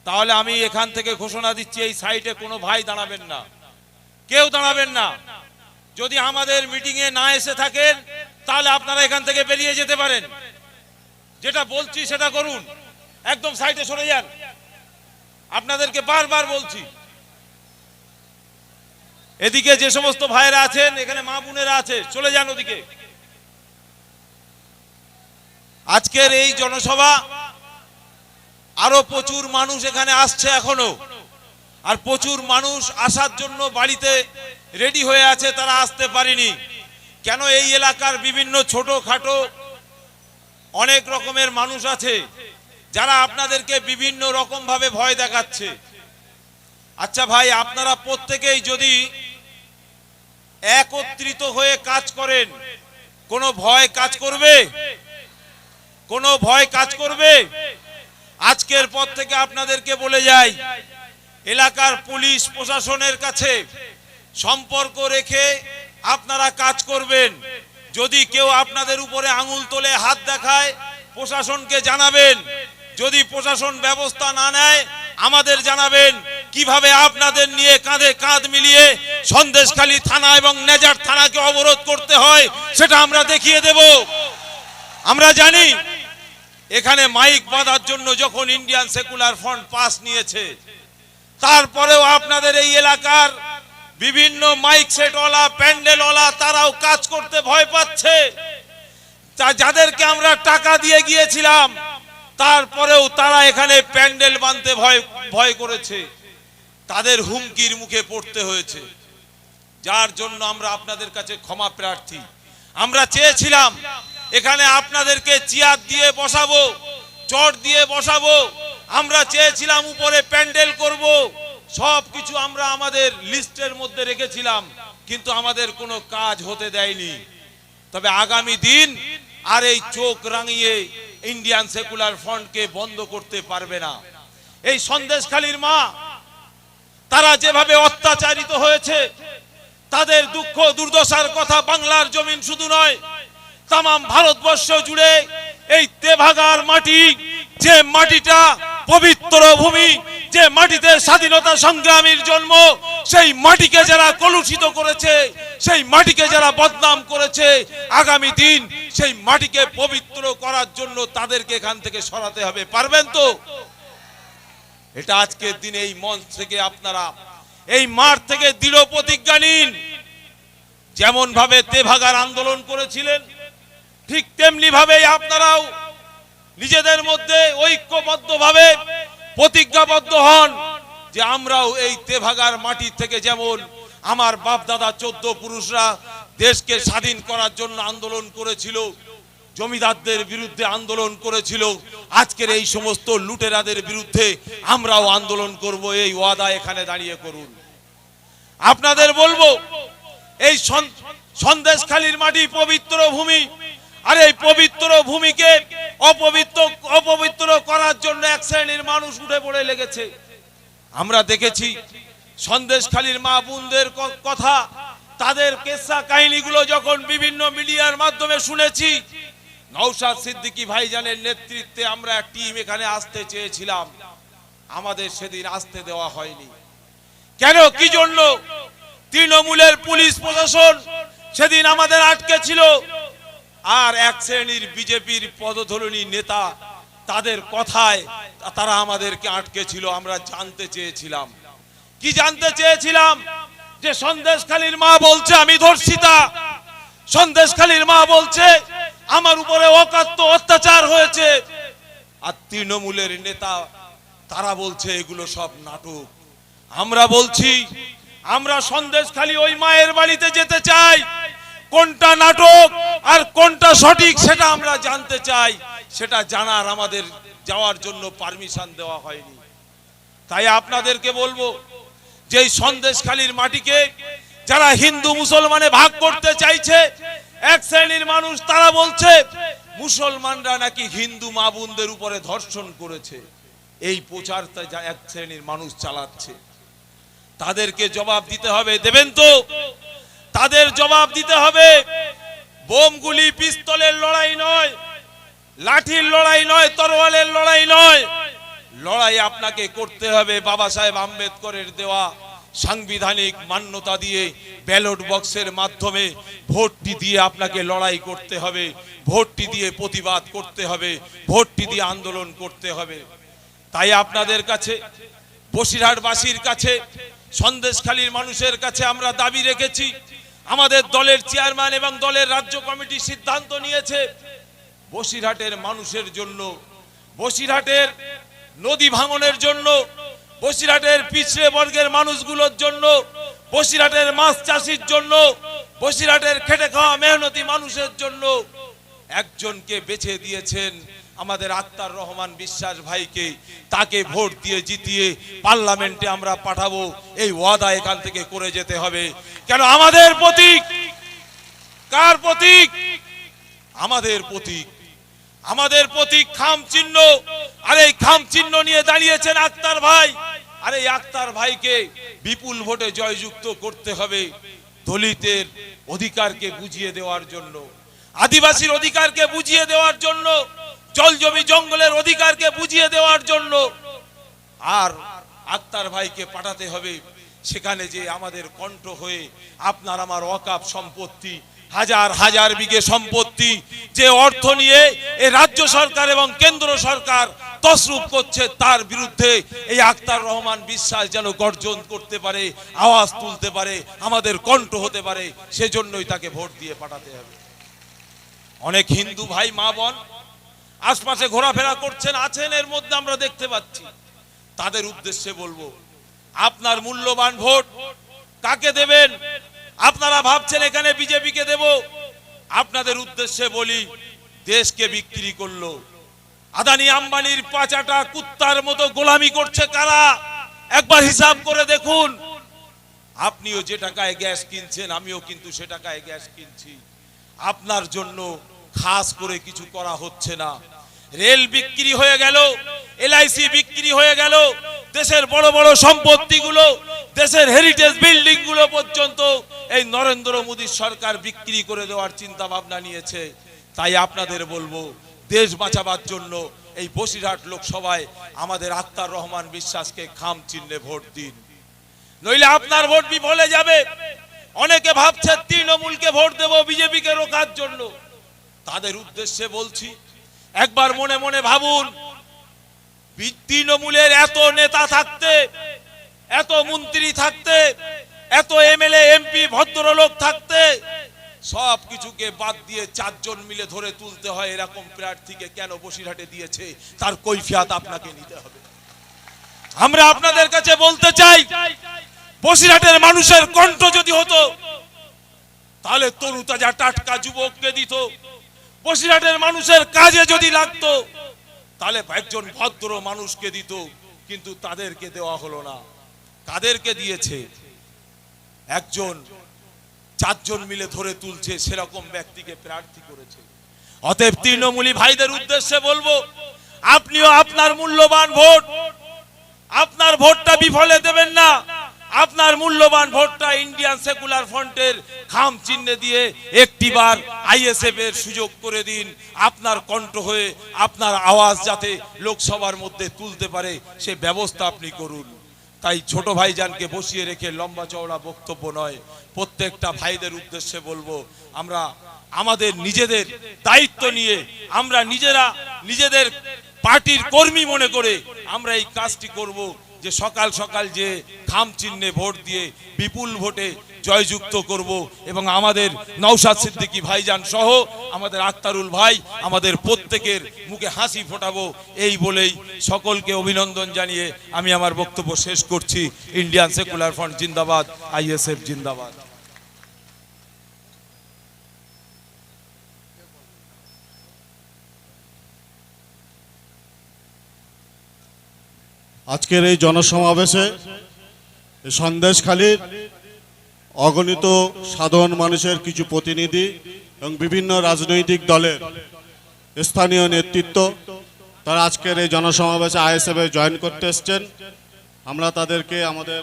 তাহলে আমি এখান থেকে ঘোষণা দিচ্ছি, এই সাইডে কোনো ভাই দাঁড়াবেন না, কেউ দাঁড়াবেন না। যদি আমাদের মিটিংয়ে না এসে থাকেন তাহলে আপনারা এখান থেকে বেরিয়ে যেতে পারেন। যেটা বলছি সেটা করুন, একদম সাইডে সরে যান। আপনাদেরকে বারবার বলছি, এদিকে যে সমস্ত ভাইয়েরা আছেন, এখানে মা বোনেরা আছে, চলে যান ওদিকে। আজকের এই জনসভা, আরো প্রচুর মানুষ এখানে আসছে এখনো, আর প্রচুর মানুষ আসার জন্য বাড়িতে রেডি হয়ে আছে, তারা আসতে পারেনি। কেন? এই এলাকার বিভিন্ন ছোটখাটো অনেক রকমের মানুষ আছে যারা আপনাদেরকে বিভিন্ন রকম ভাবে ভয় দেখাচ্ছে। আচ্ছা ভাই, আপনারা প্রত্যেকেই যদি একত্রিত হয়ে কাজ করেন, কোনো ভয় কাজ করবে? কোনো ভয় কাজ করবে? আজকের পর থেকে আপনাদেরকে বলে যাই, এলাকার পুলিশ প্রশাসনের কাছে সম্পর্ক রেখে আপনারা কাজ করবেন। যদি কেউ আপনাদের উপরে আঙুল তোলে, হাত দেখায়, প্রশাসনকে জানাবেন। যদি প্রশাসন ব্যবস্থা না নেয় আমাদের জানাবেন। কিভাবে আপনাদের নিয়ে কাঁধে কাঁধ মিলিয়ে সন্দেশখালী থানা এবং নেজার থানাকে অবরোধ করতে হয় সেটা আমরা দেখিয়ে দেব। আমরা জানি এখানে মাইক বাঁধার জন্য যখন ইন্ডিয়ান সেকুলার ফ্রন্ট পাস নিয়েছে, তারপরেও আপনাদের এই এলাকার বিভিন্ন মাইক সেটওয়ালা, প্যান্ডেলওয়ালা, তারাও কাজ করতে ভয় পাচ্ছে। যাদেরকে আমরা টাকা দিয়ে গিয়েছিলাম, তারপরেও তারা এখানে প্যান্ডেল বাঁধতে ভয় করেছে, তাদের হুমকির মুখে পড়তে হয়েছে। যার জন্য আমরা আপনাদের কাছে ক্ষমা প্রার্থী। আমরা চেয়েছিলাম এখানে আপনাদেরকে চেয়ার দিয়ে বসাবো, চট দিয়ে বসাবো, আমরা চেয়েছিলাম উপরে প্যান্ডেল করব, সবকিছু আমরা আমাদের লিস্টের মধ্যে রেখেছিলাম, কিন্তু আমাদের কোনো কাজ হতে দেয়নি। তবে আগামী দিন আর এই চোখ রাঙিয়ে ইন্ডিয়ান সেকুলার ফ্রন্টকে বন্ধ করতে পারবে না। এই সন্দেশখালীর মা, তারা যেভাবে অত্যাচারিত হয়েছে, তাদের দুঃখ দুর্দশার কথা বাংলার জমিন শুধু নয়, তাম ভারতবর্ষ জুড়ে এই তেভাগার মাটি, যে মাটিটা পবিত্র ভূমি, যে মাটিতে স্বাধীনতা সংগ্রামীর জন্ম, সেই মাটিকে যারা কলুষিত করেছে, সেই মাটিকে যারা বদনাম করেছে, আগামী দিন সেই মাটিকে পবিত্র করার জন্য তাদেরকে এখান থেকে সরাতে হবে। পারবেন তো? এটা আজকের দিনে এই মঞ্চ থেকে আপনারা, এই মাঠ থেকে দৃঢ় প্রতিজ্ঞা নিন। যেমন ভাবে তেভাগার আন্দোলন করেছিলেন, ঠিক তেমনি ভাবেই আপনারাও নিজেদের মধ্যে ঐক্যবদ্ধভাবে প্রতিজ্ঞাবদ্ধ হন যে আমরাও এই তেভাগার মাটি থেকে, যেমন আমার বাপ দাদা 14 পুরুষরা দেশকে স্বাধীন করার জন্য আন্দোলন করেছিল, জমিদারদের বিরুদ্ধে আন্দোলন করেছিল, আজকের এই সমস্ত লুটেরাদের বিরুদ্ধে আমরাও আন্দোলন করব। এই ওয়াদা এখানে দাঁড়িয়ে করুন। আপনাদের বলবো, এই সন্দেশখালীর মাটি পবিত্র ভূমি, আর এই পবিত্র ভূমিকে অপবিত্র করার জন্য এক শ্রেণীর মানুষ উঠে পড়ে লেগেছে। আমরা দেখেছি সন্দেশখালীর মা বোনদের কথা, তাদের কেসা কাহিনীগুলো যখন বিভিন্ন মিডিয়ার মাধ্যমে শুনেছি, নওশাদ সিদ্দিকী ভাইজানের নেতৃত্বে আমরা টিম এখানে আসতে চেয়েছিলাম, আমাদের সেদিন আসতে দেওয়া হয়নি। কেন? কি জন্য? তৃণমূলের পুলিশ প্রশাসন সেদিন আমাদের আটকে ছিল, আর এক শ্রেণীর বিজেপির পদধরণী নেতা, তাদের কথায় তারা আমাদেরকে আটকে ছিল। আমরা জানতে চেয়েছিলাম, কি জানতে চেয়েছিলাম? যে সন্দেশখালীর মা বলছে আমি ধর্ষিতা, সন্দেশখালীর মা বলছে আমার উপরে অকাত্য অত্যাচার হয়েছে, আর তৃণমূলের নেতা তারা বলছে এগুলো সব নাটক। আমরা বলছি আমরা সন্দেশখালী ওই মায়ের বাড়িতে যেতে চাই, কোনটা নাটক আর কোনটা সঠিক সেটা আমরা জানতে চাই। সেটা জানার আমাদের যাওয়ার জন্য পারমিশন দেওয়া হয়নি। তাই আপনাদেরকে বলবো যে এই সন্দেশখালীর মাটিকে যারা হিন্দু মুসলমানে ভাগ করতে চাইছে, এক শ্রেণীর মানুষ তারা বলছে মুসলমানরা নাকি হিন্দু মা বোনদের উপরে ধর্ষণ করেছে, এই প্রচারটা এক শ্রেণীর মানুষ চালাচ্ছে। তাদেরকে জবাব দিতে হবে। দেবেন তো? তাদের জবাব দিতে হবে। বোমগুলি পিস্তলের লড়াই নয়, লাঠির লড়াই নয়, তরোয়ালের লড়াই নয়, লড়াই আপনাকে করতে হবে বাবা সাহেব আম্বেদকরের দেওয়া সাংবিধানিক মান্যতা দিয়ে ব্যালট বক্সের মাধ্যমে ভোটটি দিয়ে আপনাকে লড়াই করতে হবে, ভোটটি দিয়ে প্রতিবাদ করতে হবে, ভোটটি দিয়ে আন্দোলন করতে হবে। তাই আপনাদের কাছে, বসিরহাটবাসীর কাছে, সন্দেশখালীর মানুষের কাছে আমরা দাবি রেখেছি। আমাদের দলের চেয়ারম্যান এবং দলের রাজ্য কমিটি সিদ্ধান্ত নিয়েছে বসিরহাটের মানুষের জন্য, বসিরহাটের নদী ভাঙনের জন্য, বসিরহাটের পিছড়ে বর্গের মানুষগুলোর জন্য, বসিরহাটের মাছ চাষির জন্য, বসিরহাটের খেটে খাওয়া মেহনতি মানুষের জন্য একজনকে বেছে দিয়েছেন আমাদের আক্তার রহমান বিশ্বাস ভাইকে। তাকে ভোট দিয়ে জিতিয়ে পার্লামেন্টে আমরা পাঠাবো, এই ওয়াদা এখান থেকে করে যেতে হবে। কেন আমাদের প্রতীক, কার প্রতীক? আমাদের প্রতীক, আমাদের প্রতীক খাম চিহ্ন। আর এই খাম চিহ্ন নিয়ে দাঁড়িয়েছেন আক্তার ভাই। আর এই আক্তার ভাইকে বিপুল ভোটে জয়যুক্ত করতে হবে দলিতের অধিকারকে বুঝিয়ে দেওয়ার জন্য, আদিবাসীর অধিকারকে বুঝিয়ে দেওয়ার জন্য, জল জমি জঙ্গলের অধিকারকে বুঝিয়ে দেওয়ার জন্য। আর আক্তার ভাইকে পাঠাতে হবে সেখানে যে আমাদের কণ্ঠ হয়ে আপনার আমার ওয়াকাফ সম্পত্তি, হাজার হাজার বিঘে সম্পত্তি যে অর্থ নিয়ে এই রাজ্য সরকার এবং কেন্দ্র সরকার তসরুপ করছে, তার বিরুদ্ধে এই আক্তার রহমান বিশ্বাস যেন গর্জন করতে পারে, আওয়াজ তুলতে পারে, আমাদের কণ্ঠ হতে পারে, সেজন্যই তাকে ভোট দিয়ে পাঠাতে হবে। অনেক হিন্দু ভাই মা বোন আশপাশে ঘোরাফেরা করছেন, আছেন, এর মধ্যে আমরা দেখতে পাচ্ছি। তাদের উদ্দেশ্যে বলবো, আপনার মূল্যবান ভোট কাকে দেবেন? আপনারা ভাবছেন এখানে বিজেপিকে দেব, আপনাদের উদ্দেশ্যে বলি, দেশকে বিক্রি করলো আদানি আম্বানির পাচাটা কুত্তার মতো গোলামি করছে কারা? একবার হিসাব করে দেখুন। আপনিও যে টাকায় গ্যাস কিনছেন, আমিও কিন্তু সে টাকায় গ্যাস কিনছি। আপনার জন্য খাস করে কিছু করা হচ্ছে না। রেল বিক্রি হয়ে গেল, এলআইসি বিক্রি হয়ে গেল, দেশের বড় বড় সম্পত্তিগুলো, দেশের হেরিটেজ বিল্ডিং গুলো পর্যন্ত এই নরেন্দ্র মোদী সরকার বিক্রি করে দেওয়ার চিন্তা ভাবনা নিয়েছে। তাই আপনাদের বলবো, দেশ বাঁচাবার জন্য এই বসিরহাট লোকসভায় আমাদের আক্তার রহমান বিশ্বাসকে খাম চিহ্নে ভোট দিন, নইলে আপনার ভোট বিফলে যাবে। অনেকে ভাবছে তৃণমূলকে ভোট দেব বিজেপিকে রোখার জন্য। তাদের উদ্দেশ্যে বলছি, একবার মনে মনে ভাবুন, তৃণমূলের এত নেতা থাকতে, এত মন্ত্রী থাকতে, এত এমএলএ এমপি ভদ্রলোক থাকতে, সব কিছুকে বাদ দিয়ে চারজন মিলে ধরে তুলতে হয় এরকম প্রার্থীকে কেন বসিরহাটে দিয়েছে, তার কৈফিয়ত আপনাকে নিতে হবে। আমরা আপনাদের কাছে বলতে চাই, বসিরহাটের মানুষের কণ্ঠ যদি হতো, তাহলে তরুতাজা টাটকা যুবককে দিত। বসিরহাটের মানুষের কাজে যদি লাগতো, তাহলে একজন ভদ্র মানুষকে দিত। কিন্তু তাদেরকে দেওয়া হলো না। কাদেরকে দিয়েছে? একজন চারজন মিলে ধরে তুলছে সেরকম ব্যক্তিকে প্রার্থী করেছে। অতএব তৃণমূলী ভাইদের উদ্দেশ্যে বলবো, আপনিও আপনার মূল্যবান ভোট, আপনার ভোটটা বিফলে দেবেন না। আপনার মূল্যবান ভোটটা ইন্ডিয়ান সেকুলার ফ্রন্টের খাম চিহ্নে দিয়ে একটিবার আইএসএফ এর সুযোগ করে দিন। আপনার কণ্ঠ হয়ে আপনার আওয়াজ যাতে লোকসভার মধ্যে তুলতে পারে সে ব্যবস্থা আপনি করুন। তাই ছোট ভাইজানকে বসিয়ে রেখে লম্বা চওড়া বক্তব্য নয়, প্রত্যেকটা ভাইদের উদ্দেশ্যে বলবো, আমরা আমাদের নিজেদের দায়িত্ব নিয়ে, আমরা নিজেরা নিজেদের পার্টির কর্মী মনে করে আমরা এই কাজটি করব, যে সকাল সকাল যে খাম চিহ্নে ভোট দিয়ে বিপুল ভোটে জয়যুক্ত করব এবং আমাদের নওশাদ সিদ্দিকী ভাইজান সহ আমাদের আক্তারুল ভাই, আমাদের প্রত্যেকের মুখে হাসি ফোটাবো। এই বলেই সকলকে অভিনন্দন জানিয়ে আমি আমার বক্তব্য শেষ করছি। ইন্ডিয়ান সেকুলার ফ্রন্ট জিন্দাবাদ, আইএসএফ জিন্দাবাদ। আজকের এই জনসমাবেশে সন্দেশখালীর অগণিত সাধারণ মানুষের কিছু প্রতিনিধি এবং বিভিন্ন রাজনৈতিক দলের স্থানীয় নেতৃত্ব তারা আজকের এই জনসমাবেশে আইএসএফে জয়েন করতে এসছেন। আমরা তাদেরকে আমাদের